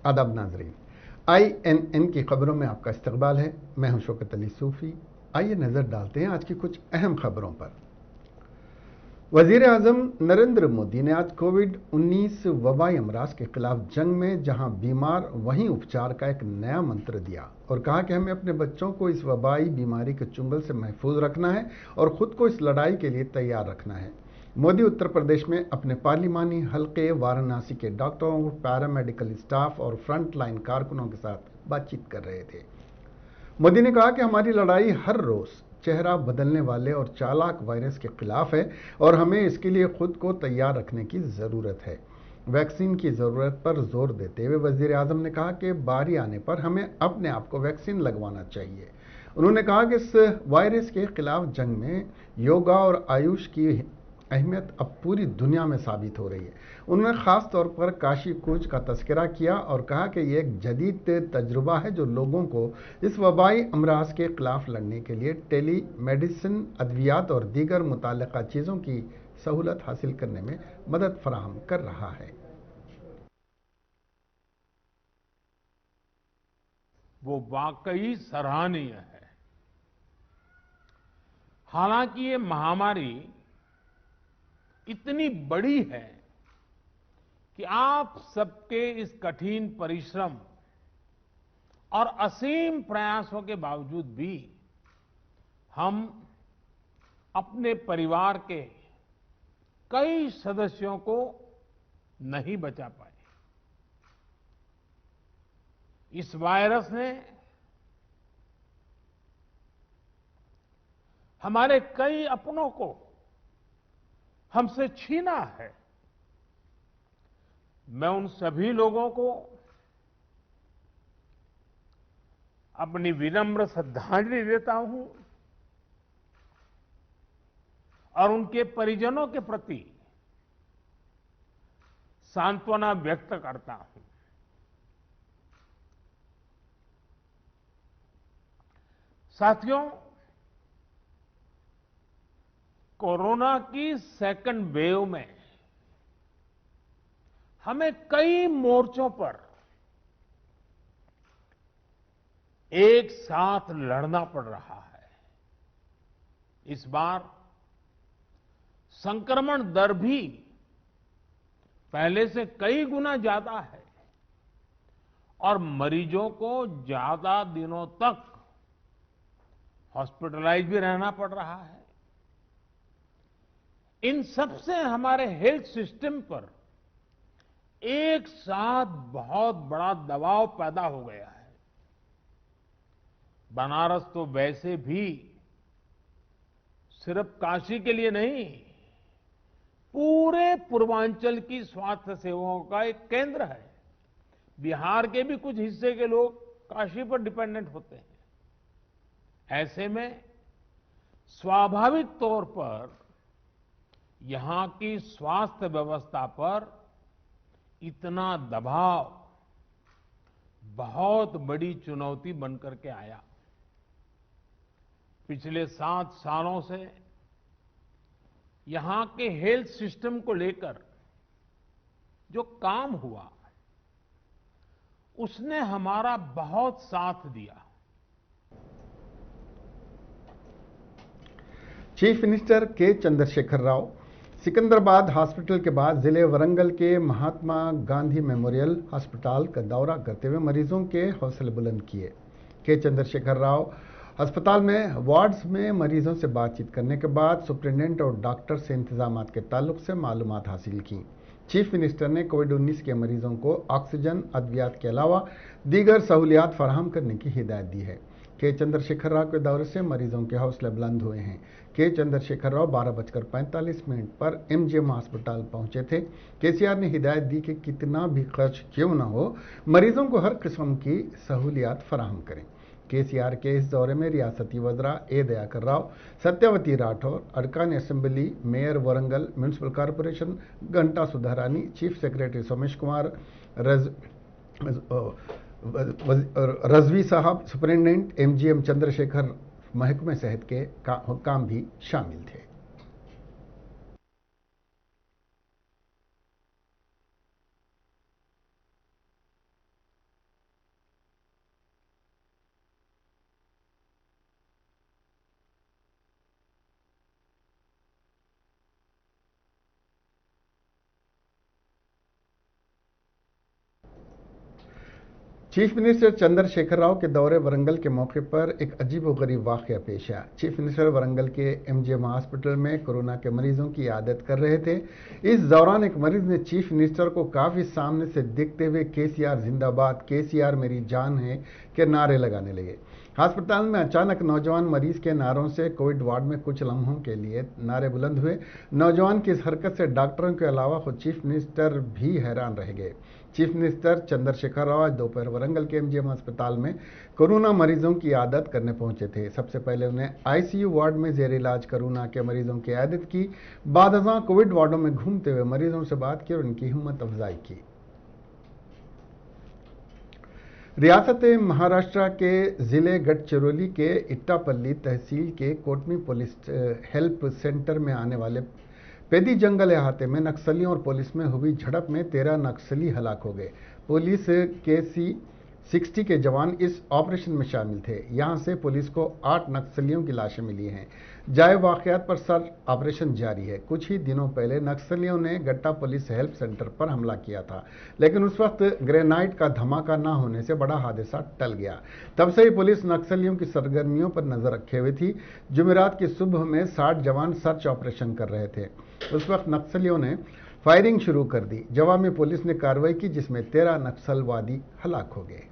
आदाब नाजरीन, INN की खबरों में आपका इस्तकबाल है। मैं हूं शौकत अली सूफ़ी। आइए नज़र डालते हैं आज की कुछ अहम खबरों पर। वज़ीर आज़म नरेंद्र मोदी ने आज कोविड-19 वबाई अमराज के खिलाफ जंग में जहां बीमार वहीं उपचार का एक नया मंत्र दिया और कहा कि हमें अपने बच्चों को इस वबाई बीमारी के चुंगल से महफूज रखना है और ख़ुद को इस लड़ाई के लिए तैयार रखना है। मोदी उत्तर प्रदेश में अपने पार्लिमानी हल्के वाराणसी के डॉक्टरों, पैरामेडिकल स्टाफ और फ्रंट लाइन कारकुनों के साथ बातचीत कर रहे थे। मोदी ने कहा कि हमारी लड़ाई हर रोज चेहरा बदलने वाले और चालाक वायरस के खिलाफ है और हमें इसके लिए खुद को तैयार रखने की ज़रूरत है। वैक्सीन की ज़रूरत पर जोर देते हुए वज़ीर आज़म ने कहा कि बारी आने पर हमें अपने आप को वैक्सीन लगवाना चाहिए। उन्होंने कहा कि इस वायरस के खिलाफ जंग में योगा और आयुष की अहमियत अब पूरी दुनिया में साबित हो रही है। उन्होंने ख़ास तौर पर काशी कूच का तस्करा किया और कहा कि यह एक जदीद तजुर्बा है जो लोगों को इस वबाई अमराज के खिलाफ लड़ने के लिए टेली मेडिसिन, अद्वियात और दीगर मुतल्लिका चीज़ों की सहूलत हासिल करने में मदद फराहम कर रहा है। वो वाकई सराहनीय है। हालांकि ये महामारी इतनी बड़ी है कि आप सबके इस कठिन परिश्रम और असीम प्रयासों के बावजूद भी हम अपने परिवार के कई सदस्यों को नहीं बचा पाए। इस वायरस ने हमारे कई अपनों को हमसे छीना है। मैं उन सभी लोगों को अपनी विनम्र श्रद्धांजलि देता हूं और उनके परिजनों के प्रति सांत्वना व्यक्त करता हूं। साथियों, कोरोना की सेकंड वेव में हमें कई मोर्चों पर एक साथ लड़ना पड़ रहा है। इस बार संक्रमण दर भी पहले से कई गुना ज्यादा है और मरीजों को ज्यादा दिनों तक हॉस्पिटलाइज भी रहना पड़ रहा है। इन सब से हमारे हेल्थ सिस्टम पर एक साथ बहुत बड़ा दबाव पैदा हो गया है। बनारस तो वैसे भी सिर्फ काशी के लिए नहीं, पूरे पूर्वांचल की स्वास्थ्य सेवाओं का एक केंद्र है। बिहार के भी कुछ हिस्से के लोग काशी पर डिपेंडेंट होते हैं। ऐसे में स्वाभाविक तौर पर यहां की स्वास्थ्य व्यवस्था पर इतना दबाव बहुत बड़ी चुनौती बनकर के आया। पिछले 7 सालों से यहां के हेल्थ सिस्टम को लेकर जो काम हुआ, उसने हमारा बहुत साथ दिया। चीफ मिनिस्टर के चंद्रशेखर राव सिकंदराबाद हॉस्पिटल के बाद जिले वरंगल के महात्मा गांधी मेमोरियल अस्पताल का दौरा करते हुए मरीजों के हौसले बुलंद किए। के चंद्रशेखर राव अस्पताल में वार्ड्स में मरीजों से बातचीत करने के बाद सुप्रिंटेंडेंट और डॉक्टर से इंतजामात के ताल्लुक से मालूमात हासिल की। चीफ मिनिस्टर ने कोविड-19 के मरीजों को ऑक्सीजन, अद्वियात के अलावा दीगर सहूलियात फराहम करने की हिदायत दी है। के चंद्रशेखर राव के दौरे से मरीजों के हौसले बुलंद हुए हैं। के चंद्रशेखर राव 12:45 पर MGM अस्पताल पहुंचे थे। केसीआर ने हिदायत दी कि कितना भी खर्च क्यों न हो, मरीजों को हर किस्म की सहूलियात फराहम करें। केसीआर के इस दौरे में रियासती वज़रा ए दयाकर राव, सत्यवती राठौर, अरकान assembly, mayor Warangal municipal corporation घंटा सुधारानी, चीफ सेक्रेटरी सोमेश कुमार, रजवी साहब, सुपरिटेंडेंट MGM चंद्रशेखर, महकमे सेहत के हुक्काम भी शामिल थे। चीफ मिनिस्टर चंद्रशेखर राव के दौरे वरंगल के मौके पर एक अजीबोगरीब वाकया पेश आया। चीफ मिनिस्टर वरंगल के एमजीएम हॉस्पिटल में कोरोना के मरीजों की आदत कर रहे थे। इस दौरान एक मरीज ने चीफ मिनिस्टर को काफी सामने से देखते हुए केसीआर जिंदाबाद, केसीआर मेरी जान है के नारे लगाने लगे। अस्पताल में अचानक नौजवान मरीज के नारों से कोविड वार्ड में कुछ लम्हों के लिए नारे बुलंद हुए। नौजवान की इस हरकत से डॉक्टरों के अलावा खुद चीफ मिनिस्टर भी हैरान रह गए। चीफ मिनिस्टर चंद्रशेखर राव आज दोपहर वरंगल के एमजीएम अस्पताल में कोरोना मरीजों की आदत करने पहुंचे थे। सबसे पहले उन्हें आईसीयू वार्ड में जेर इलाज कोरोना के मरीजों की आदत की। बाद कोविड वार्डों में घूमते हुए मरीजों से बात की और उनकी हिम्मत अफजाई की। रियासत महाराष्ट्र के जिले गढ़चिरौली के इट्टापल्ली तहसील के कोटमी पुलिस हेल्प सेंटर में आने वाले पेदी जंगल अहाते में नक्सलियों और पुलिस में हुई झड़प में 13 नक्सली हलाक हो गए। पुलिस के C-60 के जवान इस ऑपरेशन में शामिल थे। यहां से पुलिस को 8 नक्सलियों की लाशें मिली हैं। जाए वाकयात पर सर्च ऑपरेशन जारी है। कुछ ही दिनों पहले नक्सलियों ने गट्टा पुलिस हेल्प सेंटर पर हमला किया था, लेकिन उस वक्त ग्रेनाइट का धमाका न होने से बड़ा हादसा टल गया। तब से ही पुलिस नक्सलियों की सरगर्मियों पर नजर रखे हुए थी। जुमेरात की सुबह में 60 जवान सर्च ऑपरेशन कर रहे थे। उस वक्त नक्सलियों ने फायरिंग शुरू कर दी। जवाब में पुलिस ने कार्रवाई की, जिसमें 13 नक्सलवादी हलाक हो गए।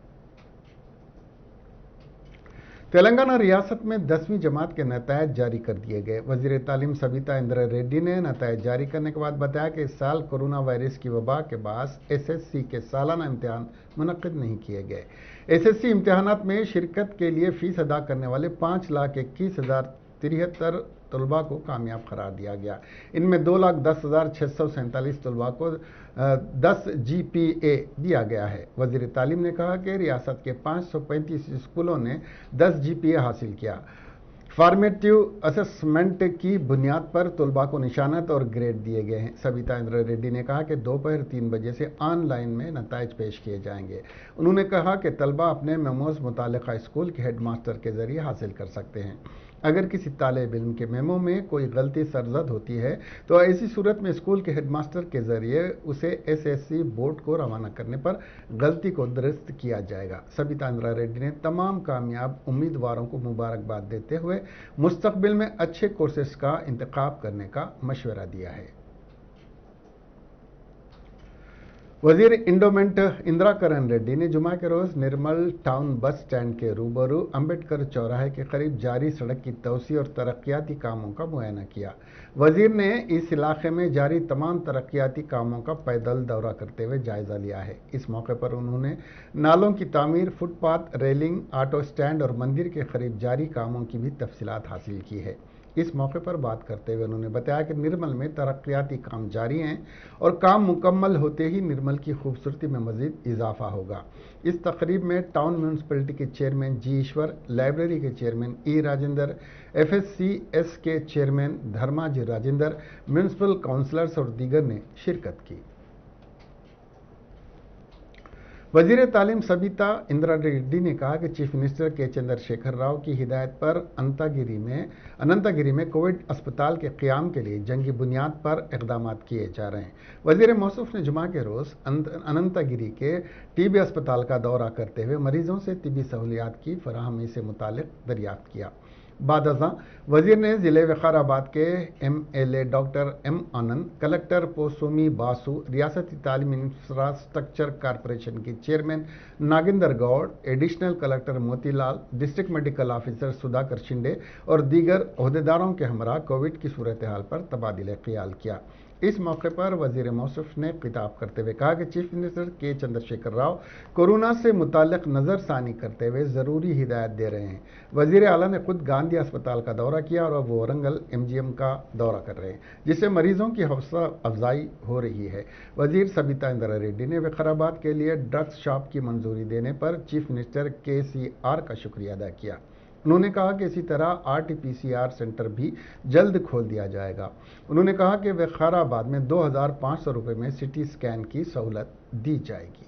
तेलंगाना रियासत में 10वीं जमात के नतायज जारी कर दिए गए। वजीर तालीम सबिता इंद्रा रेड्डी ने नतायज जारी करने के बाद बताया कि इस साल कोरोना वायरस की वबा के बाद एसएससी के सालाना इम्तिहान मुनक्किद नहीं किए गए। एसएससी इम्तिहानात में शिरकत के लिए फीस अदा करने वाले 5,21,073 तलबा को कामयाब करार दिया गया। इनमें 2,10,647 तलबा को 10 GPA दिया गया है। वजीर तालीम ने कहा कि रियासत के 535 स्कूलों ने 10 GPA हासिल किया। फॉर्मेटिव असेसमेंट की बुनियाद पर तलबा को निशानत और ग्रेड दिए गए हैं। सबिता इंद्रा रेड्डी ने कहा कि दोपहर 3 बजे से ऑनलाइन में नताइज पेश किए जाएंगे। उन्होंने कहा कि तलबा अपने मेमोज मुतालिका स्कूल के हेडमास्टर के जरिए हासिल कर सकते हैं। अगर किसी तालिब इल्म के मेमो में कोई गलती सरजद होती है तो ऐसी सूरत में स्कूल के हेडमास्टर के जरिए उसे एसएससी बोर्ड को रवाना करने पर गलती को दुरुस्त किया जाएगा। सबिता इंद्रा रेड्डी ने तमाम कामयाब उम्मीदवारों को मुबारकबाद देते हुए मुस्तकबिल में अच्छे कोर्सेस का इंतखाब करने का मशवरा दिया है। वजीर इंडोमेंट इंदिरा करण रेड्डी ने जुमा के रोज निर्मल टाउन बस स्टैंड के रूबरू अंबेडकर चौराहे के करीब जारी सड़क की तोसी और तरक्याती कामों का मुआयना किया। वजीर ने इस इलाके में जारी तमाम तरक्याती कामों का पैदल दौरा करते हुए जायजा लिया है। इस मौके पर उन्होंने नालों की तामीर, फुटपाथ, रेलिंग, ऑटो स्टैंड और मंदिर के करीब जारी कामों की भी तफसीलात हासिल की है। इस मौके पर बात करते हुए उन्होंने बताया कि निर्मल में तरक्याती काम जारी हैं और काम मुकम्मल होते ही निर्मल की खूबसूरती में मजीद इजाफा होगा। इस तकरीब में टाउन म्यूनसिपलिटी के चेयरमैन जी ईश्वर, लाइब्रेरी के चेयरमैन ई राजेंद्र, FSCS के chairman Dharmaji Rajendra, municipal counsellors और दीगर ने शिरकत की। वजीर तालीम सबिता इंद्रा रेड्डी ने कहा कि चीफ मिनिस्टर के चंद्रशेखर राव की हिदायत पर अनंतागिरी में कोविड अस्पताल के क़याम के लिए जंगी बुनियाद पर इक़दाम किए जा रहे हैं। वजीर मौसूफ ने जुमा के रोज़ अनंतागिरी के टीबी अस्पताल का दौरा करते हुए मरीजों से तिबी सहूलियात की फराहमी से मुतालिक दरियाफ्त किया। बाद वजीर ने जिले विकाराबाद के MLA doctor M Anand, collector Posomi Basu, रियासती तालीम इंफ्रास्ट्रक्चर कॉरपोरेशन की chairman Nagender Goud, additional collector Motilal, district medical officer Sudhakar Shinde और दीगर ओहदेदारों के हमरा कोविड की सूरत हाल पर तबादिले ख्याल किया। इस मौके पर वजीर मौसूफ ने खिताब करते हुए कहा कि चीफ मिनिस्टर के चंद्रशेखर राव कोरोना से मुताल्लिक नज़रसानी करते हुए ज़रूरी हिदायत दे रहे हैं। वजीर आला ने खुद गांधी अस्पताल का दौरा किया और अब वो वरंगल MGM का दौरा कर रहे हैं, जिससे मरीजों की हौसला अफजाई हो रही है। वजीर सबिता इंदिरा रेड्डी ने विकाराबाद के लिए ड्रग्स शॉप की मंजूरी देने पर चीफ मिनिस्टर KCR का शुक्रिया अदा किया। उन्होंने कहा कि इसी तरह RT-PCR सेंटर भी जल्द खोल दिया जाएगा। उन्होंने कहा कि विकाराबाद में 2,500 रुपये में CT स्कैन की सहूलत दी जाएगी।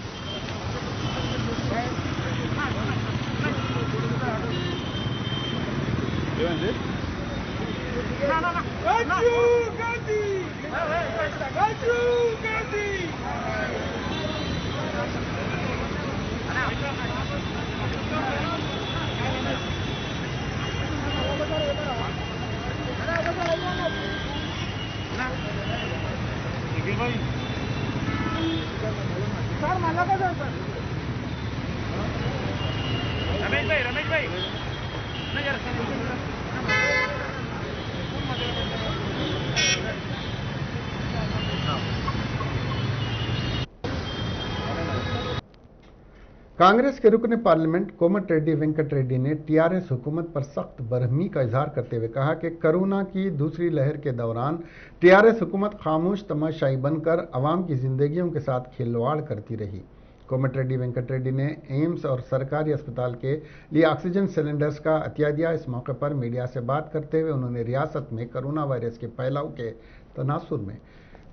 कांग्रेस के रुकने पार्लियामेंट कोमट रेड्डी वेंकट रेड्डी ने टीआरएस हुकूमत पर सख्त बरहमी का इजहार करते हुए कहा कि कोरोना की दूसरी लहर के दौरान टीआरएस हुकूमत खामोश तमाशाई बनकर अवाम की जिंदगियों के साथ खिलवाड़ करती रही। कोमट रेड्डी वेंकट रेड्डी ने एम्स और सरकारी अस्पताल के लिए ऑक्सीजन सिलेंडर्स का अतिया दिया। इस मौके पर मीडिया से बात करते हुए उन्होंने रियासत में कोरोना वायरस के फैलाव के तनासुर में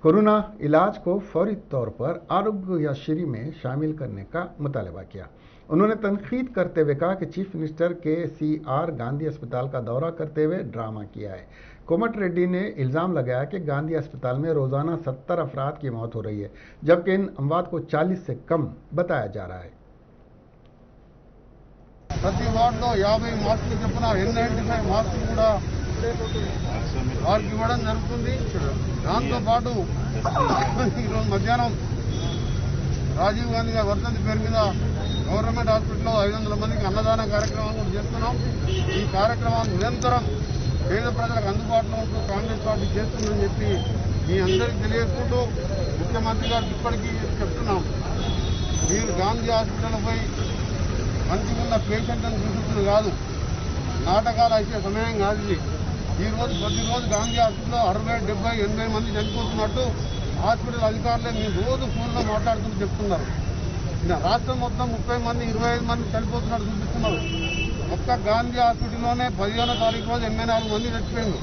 कोरोना इलाज को फौरी तौर पर आरोग्यश्री में शामिल करने का मुतालबा किया। उन्होंने तनकीद करते हुए कहा कि चीफ मिनिस्टर KCR गांधी अस्पताल का दौरा करते हुए ड्रामा किया है। कोमट रेड्डी ने इल्ज़ाम लगाया कि गांधी अस्पताल में रोजाना 70 अफराद की मौत हो रही है, जबकि इन अमवात को 40 से कम बताया जा रहा है। ప్రతి వార్డులో 50 మాస్కులు చొప్పున N95 మాస్కులు కూడా వారికి ఇవ్వడం జరుగుతుంది. దాంతోపాటు ఈరోజు మధ్యాహ్నం రాజీవ్ గాంధీ గారి వర్ధంతి పేరు మీద గవర్నమెంట్ హాస్పిటల్లో 500 మందికి అన్నదాన కార్యక్రమం కూడా చేస్తున్నాం. ఈ కార్యక్రమాన్ని నిరంతరం పేద ప్రజలకు అందుబాటులో ఉంటూ కాంగ్రెస్ పార్టీ చేస్తుందని చెప్పి మీ అందరికీ తెలియజేసుకుంటూ ముఖ్యమంత్రి గారికి ఇప్పటికీ చెప్తున్నాం, మీరు గాంధీ హాస్పిటల్ పోయి మంచిగా ఉన్న పేషెంట్లను చూసుకుని కాదు, నాటకాలు అయితే సమయం కాదు ఇది. ఈరోజు ప్రతిరోజు గాంధీ హాస్పిటల్లో 60, 70, 80 మంది చనిపోతున్నట్టు హాస్పిటల్ అధికారులే మీరు రోజు ఫోన్లో మాట్లాడుతూ చెప్తున్నారు. రాష్ట్రం మొత్తం 30 మంది 25 మంది చనిపోతున్నట్టు చూపిస్తున్నారు. ఒక్క గాంధీ హాస్పిటల్లోనే 15వ తారీఖు రోజు 84 మంది చనిపోయిండు,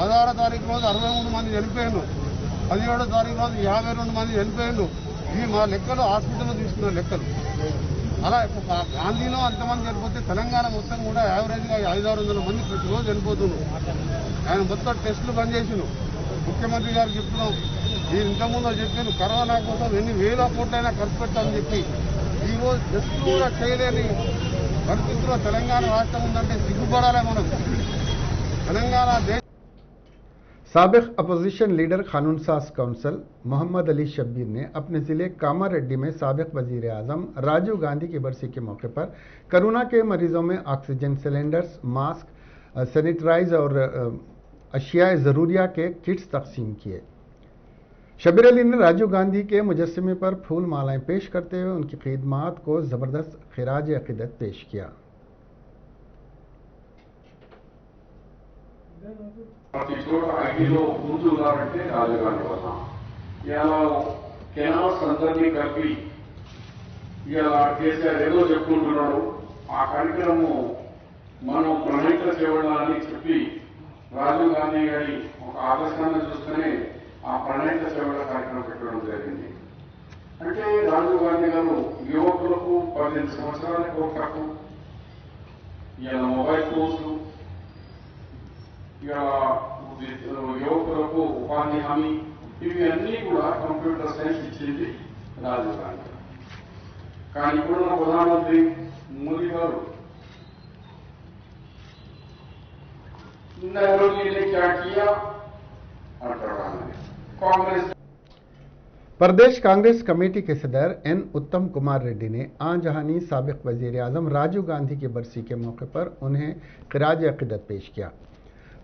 16వ తారీఖు రోజు 63 మంది చనిపోయిండు, 17వ తారీఖు రోజు 52 మంది చనిపోయిండు. ఇవి మా లెక్కలు, హాస్పిటల్లో తీసుకున్న లెక్కలు. అలా గాంధీలో అంతమంది చనిపోతే తెలంగాణ మొత్తం కూడా యావరేజ్గా 500-600 మంది ప్రతిరోజు చనిపోతున్నారు. ఆయన మొత్తం టెస్టులు బంద్ చేసిండు. ముఖ్యమంత్రి గారు చెప్తున్నాం, మీరు ఇంతకుముందు చెప్పాను కరోనా కోసం ఎన్ని వేల కోట్లైనా ఖర్చు పెట్టాలని చెప్పి ఈరోజు టెస్టులు కూడా చేయలేని పరిస్థితుల్లో తెలంగాణ రాష్ట్రం ఉందంటే సిగ్గుపడాలి మనం. తెలంగాణ साबिक अपोजिशन लीडर कानून साज काउंसिल मोहम्मद अली शब्बीर ने अपने ज़िले कामारेड्डी में साबिक वज़ीर आज़म राजीव गांधी की बरसी के मौके पर कोरोना के मरीजों में ऑक्सीजन सिलेंडर्स, मास्क, सैनिटाइज और अशियाए ज़रूरिया के किट्स तकसीम किए। शब्बीर अली ने राजीव गांधी के मुजस्समे पर फूल मालाएं पेश करते हुए उनकी खिदमात को ज़बरदस्त खिराज अक़ीदत पेश किया। ప్రతి చోట ఐటీలో ముందున్నారంటే రాజీవ్ గాంధీ వల్ల. ఇలా కెనాల్స్ అందరినీ కలిపి ఇలా కేసీఆర్ ఏదో చెప్పుకుంటున్నాడు. ఆ కార్యక్రమం మనం ప్రణాళిక చేయాలని చెప్పి రాజీవ్ గాంధీ గారి ఒక ఆదర్శాన్ని చూస్తూనే ఆ ప్రణాళిక సేవల కార్యక్రమం పెట్టడం జరిగింది. అంటే రాజీవ్ గాంధీ గారు యువకులకు 18 సంవత్సరాలకు తక్కువ ఇలా మొబైల్ కోర్సులు, యువకులకు ఉపాధి హామీ, ఇవి అన్నీ కూడా కంప్యూటర్ సైన్స్ ఇచ్చింది రాజీవ్ గాంధీ. కానీ ఇప్పుడున్న ప్రధానమంత్రి మోదీ గారు నెహ్రూ ने क्या किया అంటారు. कांग्रेस प्रदेश कांग्रेस कमेटी के सदर N उत्तम कुमार रेड्डी ने आन जहानी साबिक वज़ीर आज़म राजीव गांधी की बरसी के मौके पर उन्हें खिराज अक़ीदत पेश किया।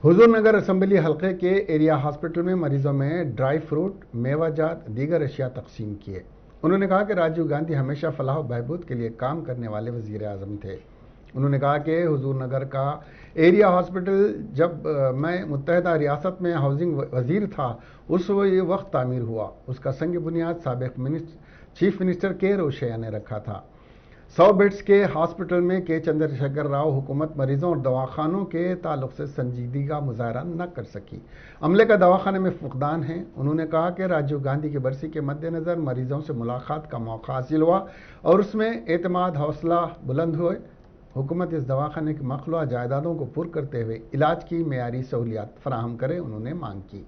हुजूर नगर असम्बली हल्के के एरिया हॉस्पिटल में मरीजों में ड्राई फ्रूट, मेवाजात, दीगर अशिया तकसीम किए। उन्होंने कहा कि राजीव गांधी हमेशा फलाह बहबूद के लिए काम करने वाले वज़ीर आज़म थे। उन्होंने कहा कि हुजूर नगर का एरिया हॉस्पिटल जब मैं मुत्तहदा रियासत में हाउसिंग वज़ीर था उस वक्त तामीर हुआ। उसका संग बुनियाद साबिक चीफ मिनिस्टर के रोशैया ने रखा था। 100 बेड्स के हॉस्पिटल में के चंद्रशेखर राव हुकूमत मरीजों और दवाखानों के ताल्लुक से संजीदगी का मुजाहरा न कर सकी। अमले का दवाखाने में फुकदान है। उन्होंने कहा कि राजीव गांधी की बरसी के मद्देनज़र मरीजों से मुलाकात का मौका हासिल हुआ और उसमें एतमाद हौसला बुलंद हुए। हुकूमत इस दवाखाने की मखलूआ जायदादों को पुर करते हुए इलाज की मेयारी सहूलियात फराहम करे, उन्होंने मांग की।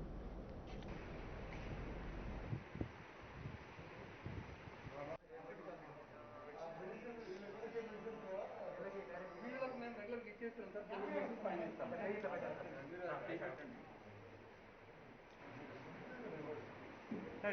ఇది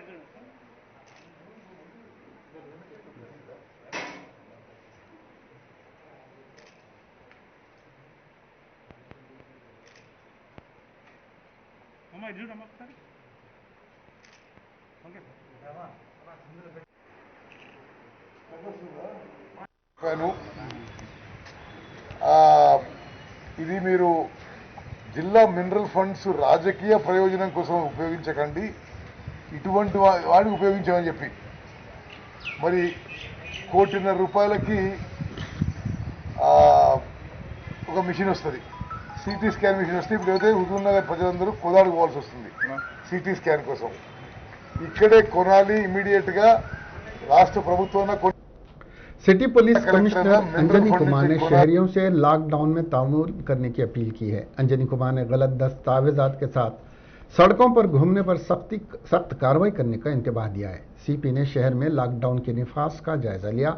మీరు జిల్లా మినరల్ ఫండ్స్ రాజకీయ ప్రయోజనం కోసం ఉపయోగించకండి, ఇటువంటి వాడికి ఉపయోగించామని చెప్పి మరి ₹1.5 కోటి ఒక మిషన్ వస్తుంది, సిటీ స్కాన్ మిషన్ వస్తే ఇప్పుడు ఏదైతే హుజూర్నగర్ ప్రజలందరూ కోదాడికి పోవాల్సి వస్తుంది సిటీ స్కాన్ కోసం. ఇక్కడే కొనాలి ఇమీడియట్ గా రాష్ట్ర ప్రభుత్వం. City police commissioner Anjani Kumar ने शहरियों से लॉकडाउन में तामुल करने की अपील की है। अंजनी कुमार ने गलत दस्तावेजात के साथ सड़कों पर घूमने पर सख्त कार्रवाई करने का इंतबाह दिया है। सीपी ने शहर में लॉकडाउन के निफाज का जायजा लिया।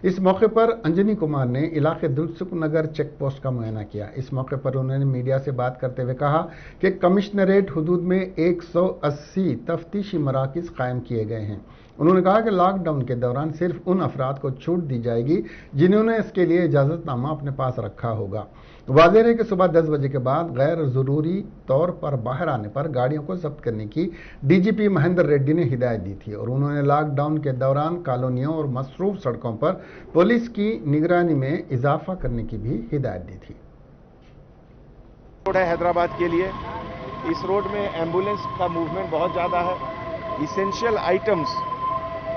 इस मौके पर अंजनी कुमार ने इलाके दुलसुख नगर चेक पोस्ट का मुआयना किया। इस मौके पर उन्होंने मीडिया से बात करते हुए कहा कि कमिश्नरेट हुदूद में 180 तफ्तीशी मराकिज कायम किए गए हैं। उन्होंने कहा कि लॉकडाउन के दौरान सिर्फ उन अफराद को छूट दी जाएगी जिन्होंने इसके लिए इजाजतनामा अपने पास रखा होगा। वाज़ेह है कि सुबह 10 बजे के बाद गैर जरूरी तौर पर बाहर आने पर गाड़ियों को जब्त करने की डीजीपी महेंद्र रेड्डी ने हिदायत दी थी और उन्होंने लॉकडाउन के दौरान कॉलोनियों और मसरूफ सड़कों पर पुलिस की निगरानी में इजाफा करने की भी हिदायत दी थी। रोड है हैदराबाद के लिए, इस रोड में एम्बुलेंस का मूवमेंट बहुत ज़्यादा है, इसेंशियल आइटम्स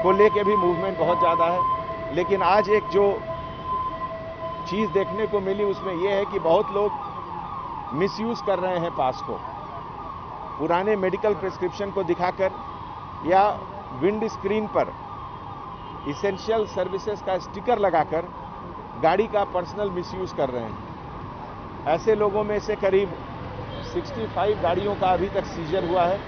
को लेके भी मूवमेंट बहुत ज़्यादा है। लेकिन आज एक जो चीज़ देखने को मिली उसमें यह है कि बहुत लोग मिसयूज़ कर रहे हैं पास को, पुराने मेडिकल प्रिस्क्रिप्शन को दिखाकर या विंड स्क्रीन पर इसेंशियल सर्विसेज का स्टिकर लगाकर गाड़ी का पर्सनल मिसयूज़ कर रहे हैं। ऐसे लोगों में से करीब 65 गाड़ियों का अभी तक सीजर हुआ है।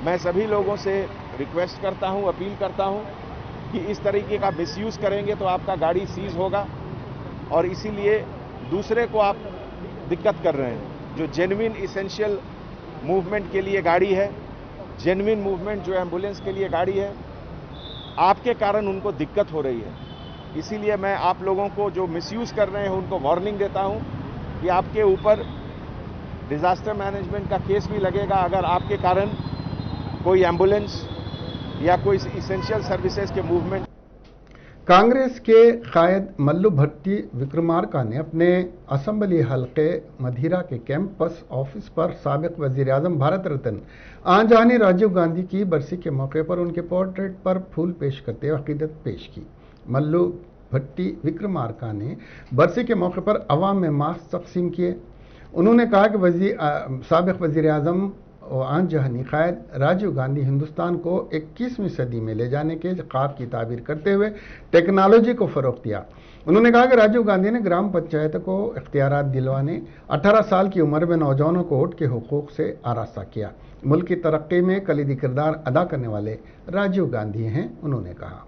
मैं सभी लोगों से रिक्वेस्ट करता हूं, अपील करता हूं कि इस तरीके का मिसयूज़ करेंगे तो आपका गाड़ी सीज होगा और इसीलिए दूसरे को आप दिक्कत कर रहे हैं। जो जेन्युइन इसेंशियल मूवमेंट के लिए गाड़ी है, जेन्युइन मूवमेंट जो एम्बुलेंस के लिए गाड़ी है, आपके कारण उनको दिक्कत हो रही है। इसीलिए मैं आप लोगों को जो मिसयूज़ कर रहे हैं उनको वार्निंग देता हूं कि आपके ऊपर डिजास्टर मैनेजमेंट का केस भी लगेगा अगर आपके कारण कोई एम्बुलेंस या कोई इसेंशियल सर्विसेज के मूवमेंट। कांग्रेस के कायद मल्लू भट्टी विक्रमार्का ने अपने असम्बली हल्के मधिरा के कैंपस ऑफिस पर साबिक वजीर आजम भारत रत्न आंजहानी राजीव गांधी की बरसी के मौके पर उनके पोर्ट्रेट पर फूल पेश करते हुए अकीदत पेश की। मल्लू भट्टी विक्रमार्का ने बरसी के मौके पर अवाम में मास्क तकसीम किए। उन्होंने कहा कि साबिक वजीर आजम और आंजहानी कायद राजीव गांधी हिंदुस्तान को 21वीं सदी में ले जाने के ख्वाब की ताबीर करते हुए टेक्नोलॉजी को फ़रोग़ दिया। उन्होंने कहा कि राजीव गांधी ने ग्राम पंचायत को इख्तियारात दिलवाने, 18 साल की उम्र में नौजवानों को वोट के हुकूक से आरास्ता किया। मुल्क की तरक्की में कलीदी किरदार अदा करने वाले राजीव गांधी हैं, उन्होंने कहा।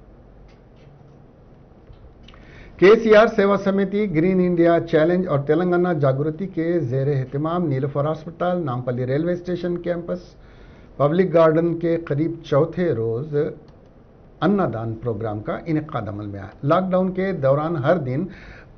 केसीआर सेवा समिति, ग्रीन इंडिया चैलेंज और तेलंगाना जागृति के ज़ेर एहतमाम नीलोफर अस्पताल, Nampally railway station campus, public garden के करीब चौथे रोज अन्नदान प्रोग्राम का इनेकाद अमल में आया। लॉकडाउन के दौरान हर दिन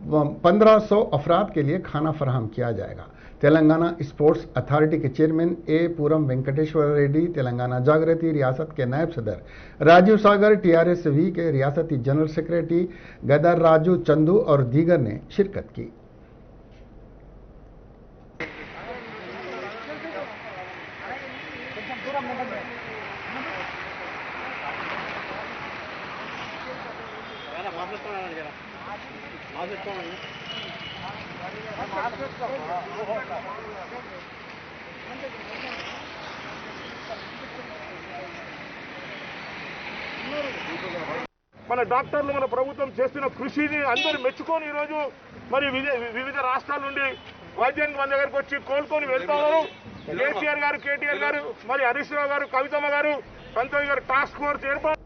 1500 अफराद के लिए खाना फराहम किया जाएगा। तेलंगाना स्पोर्ट्स अथॉरिटी के चेयरमैन ए पूरम वेंकटेश्वर रेड्डी, तेलंगाना जागृति रियासत के नायब सदर राजीव सागर, TRSV के रियासती जनरल सेक्रेटरी गदर राजू चंदू और दीगर ने शिरकत की। మన డాక్టర్లు మన ప్రభుత్వం చేస్తున్న కృషిని అందరూ మెచ్చుకొని ఈరోజు మరి వివిధ రాష్ట్రాల నుండి వైద్యానికి మన దగ్గరకు వచ్చి కోలుకొని వెళ్తా ఉన్నారు. కేసీఆర్ గారు, KTR గారు, మరి హరీష్ రావు గారు, కవితమ్మ గారు, పంతోయ్ గారు టాస్క్ ఫోర్స్ ఏర్పాటు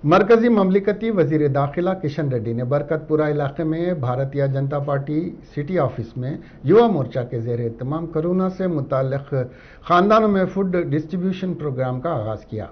मरकजी ममलिकती वजीर दाखिला किशन रेड्डी ने बरकतपुरा इलाके में Bharatiya Janata party city office में युवा मोर्चा के ज़ेर एहतमाम कोरोना से मुताल्लिक़ खानदानों में फूड डिस्ट्रीब्यूशन प्रोग्राम का आगाज़ किया।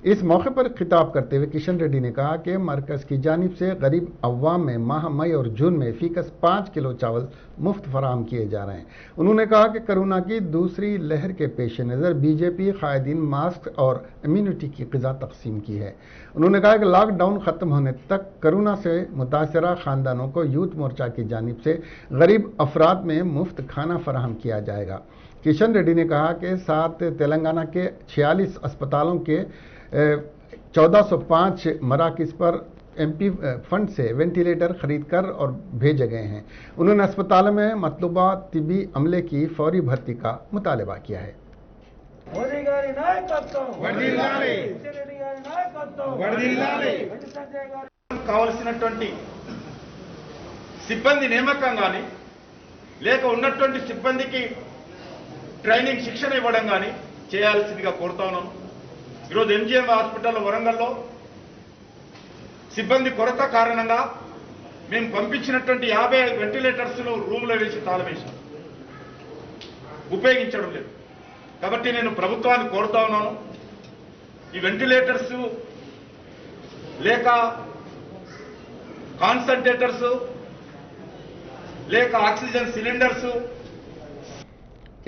इस मौके पर खिताब करते हुए किशन रेड्डी ने कहा कि मरकज़ की जानिब से गरीब अवाम में माह मई और जून में फ़ीकस 5 किलो चावल मुफ्त फराहम किए जा रहे हैं। उन्होंने कहा कि कोरोना की दूसरी लहर के पेश नज़र बीजेपी कायदीन मास्क और इम्यूनिटी की ग़िज़ा तकसीम की है। उन्होंने कहा कि लॉकडाउन ख़त्म होने तक कोरोना से मुतासरा ख़ानदानों को यूथ मोर्चा की जानिब से गरीब अफराद में मुफ्त खाना फराहम किया जाएगा। किशन रेड्डी ने कहा कि 7 तेलंगाना के 46 अस्पतालों के 1405 मराकिज़ पर एमपी फंड से वेंटिलेटर खरीद कर और भेजे गए हैं। उन्होंने अस्पतालों में मतलूबा तिबी अमले की फौरी भर्ती का मुतालबा किया है। కావలసినటువంటి సిబ్బంది నియామకం కానీ లేక ఉన్నటువంటి సిబ్బందికి ట్రైనింగ్ శిక్షణ ఇవ్వడం కానీ చేయాల్సిందిగా కోరుతా ఉన్నాను। ఈరోజు ఎంజీఎం హాస్పిటల్ వరంగల్లో సిబ్బంది కొరత కారణంగా మేము పంపించినటువంటి 50 వెంటిలేటర్స్ రూమ్లో వేసి తాళం వేశాం, ఉపయోగించడం లేదు। కాబట్టి నేను ప్రభుత్వాన్ని కోరుతా ఉన్నాను, ఈ వెంటిలేటర్స్ లేక కాన్సంట్రేటర్స్ లేక ఆక్సిజन सिलेंडर्स।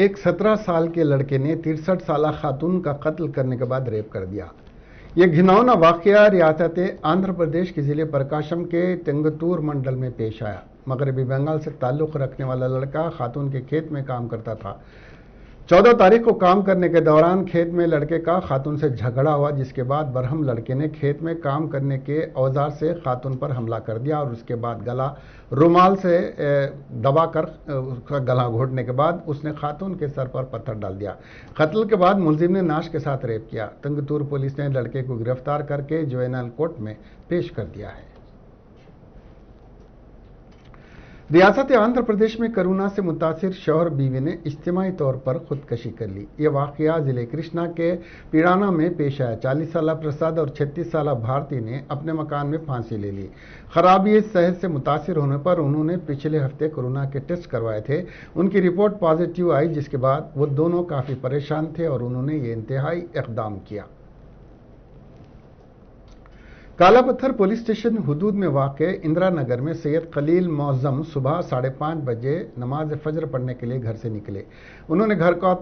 एक 17 साल के लड़के ने 63 साल खातून का कत्ल करने के बाद रेप कर दिया। यह घिनौना वाकया रियासत आंध्र प्रदेश के जिले प्रकाशम के तेंगतूर मंडल में पेश आया। मगरबी बंगाल से ताल्लुक़ रखने वाला लड़का खातून के खेत में काम करता था। 14 तारीख को काम करने के दौरान खेत में लड़के का खातून से झगड़ा हुआ, जिसके बाद बरहम लड़के ने खेत में काम करने के औजार से खातून पर हमला कर दिया और उसके बाद गला रुमाल से दबाकर उसका गला घोटने के बाद उसने खातून के सर पर पत्थर डाल दिया। कत्ल के बाद मुलजिम ने नाश के साथ रेप किया। तेंगतूर पुलिस ने लड़के को गिरफ्तार करके जुवेनाइल कोर्ट में पेश कर दिया है। रियासत आंध्र प्रदेश में कोरोना से मुतासिर शौहर बीवी ने इज्तिमाई तौर पर खुदकशी कर ली। यह वाकया जिले कृष्णा के पीड़ाना में पेश आया। 40 साल प्रसाद और 36 साल भारती ने अपने मकान में फांसी ले ली। खराबी सेहत से मुतासिर होने पर उन्होंने पिछले हफ्ते कोरोना के टेस्ट करवाए थे। उनकी रिपोर्ट पॉजिटिव आई, जिसके बाद वो दोनों काफ़ी परेशान थे और उन्होंने ये इंतहाई इक़दाम किया। कालापत्थर पुलिस स्टेशन हुदूद में वाक़े इंदिरा नगर में सैयद खलील मौज़म सुबह 5:30 बजे नमाज फजर पढ़ने के लिए घर से निकले। उन्होंने घर को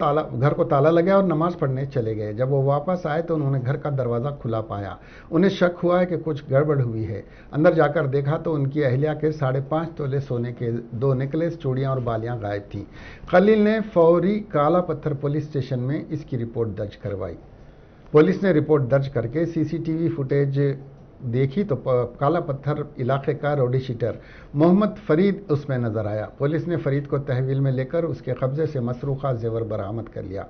ताला लगाया और नमाज पढ़ने चले गए। जब वो वापस आए तो उन्होंने घर का दरवाज़ा खुला पाया। उन्हें शक हुआ है कि कुछ गड़बड़ हुई है। अंदर जाकर देखा तो उनकी अहलिया के 5.5 तोले सोने के 2 नेकलेस, चूड़ियाँ और बालियाँ गायब थीं। खलील ने फौरी कालापत्थर पुलिस स्टेशन में इसकी रिपोर्ट दर्ज करवाई। पुलिस ने रिपोर्ट दर्ज करके CCTV फुटेज देखी तो कालापत्थर इलाके का रोडी शीटर मोहम्मद फरीद उसमें नजर आया। पुलिस ने फरीद को तहवील में लेकर उसके कब्जे से मसरूखा जेवर बरामद कर लिया।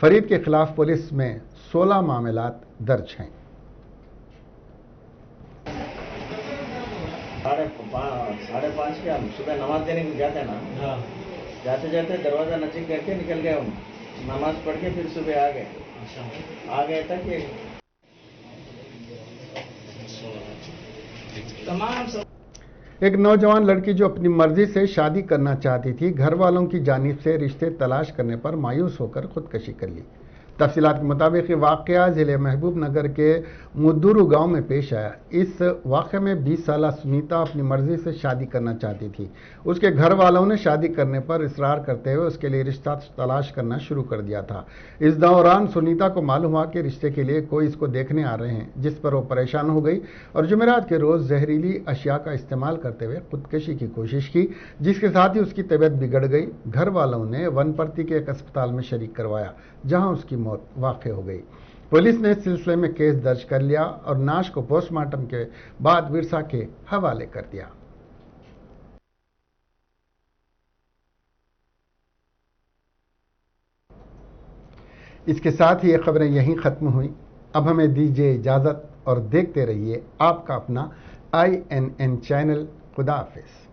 फरीद के खिलाफ पुलिस में 16 मामलात दर्ज हैं। 5:30 के हम सुबह नमाज देने को जाते ना, जाते जाते दरवाजा नजीक करके निकल गए। हम नमाज पढ़ के फिर सुबह आ गए तक एक नौजवान लड़की जो अपनी मर्जी से शादी करना चाहती थी, घर वालों की जानिब से रिश्ते तलाश करने पर मायूस होकर खुदकशी कर ली। तफसीलात के मुताबिक वाक़या ज़िले महबूब नगर के मुद्दुरू गांव में पेश आया। इस वाक़े में 20 साला सुनीता अपनी मर्जी से शादी करना चाहती थी। उसके घर वालों ने शादी करने पर इसरार करते हुए उसके लिए रिश्ता तलाश करना शुरू कर दिया था। इस दौरान सुनीता को मालूम हुआ कि रिश्ते के लिए कोई इसको देखने आ रहे हैं, जिस पर वो परेशान हो गई और जुमेरात के रोज़ जहरीली अशिया का इस्तेमाल करते हुए खुदकशी की कोशिश की, जिसके साथ ही उसकी तबीयत बिगड़ गई। घर वालों ने वनपर्ती के एक अस्पताल में शरीक करवाया, जहां उसकी मौत वाक़ हो गई। पुलिस ने इस सिलसिले में केस दर्ज कर लिया और नाश को पोस्टमार्टम के बाद विरसा के हवाले कर दिया। इसके साथ ही ये खबरें यहीं ख़त्म हुई। अब हमें दीजिए इजाज़त और देखते रहिए आपका अपना INN चैनल। खुदा हाफिज़।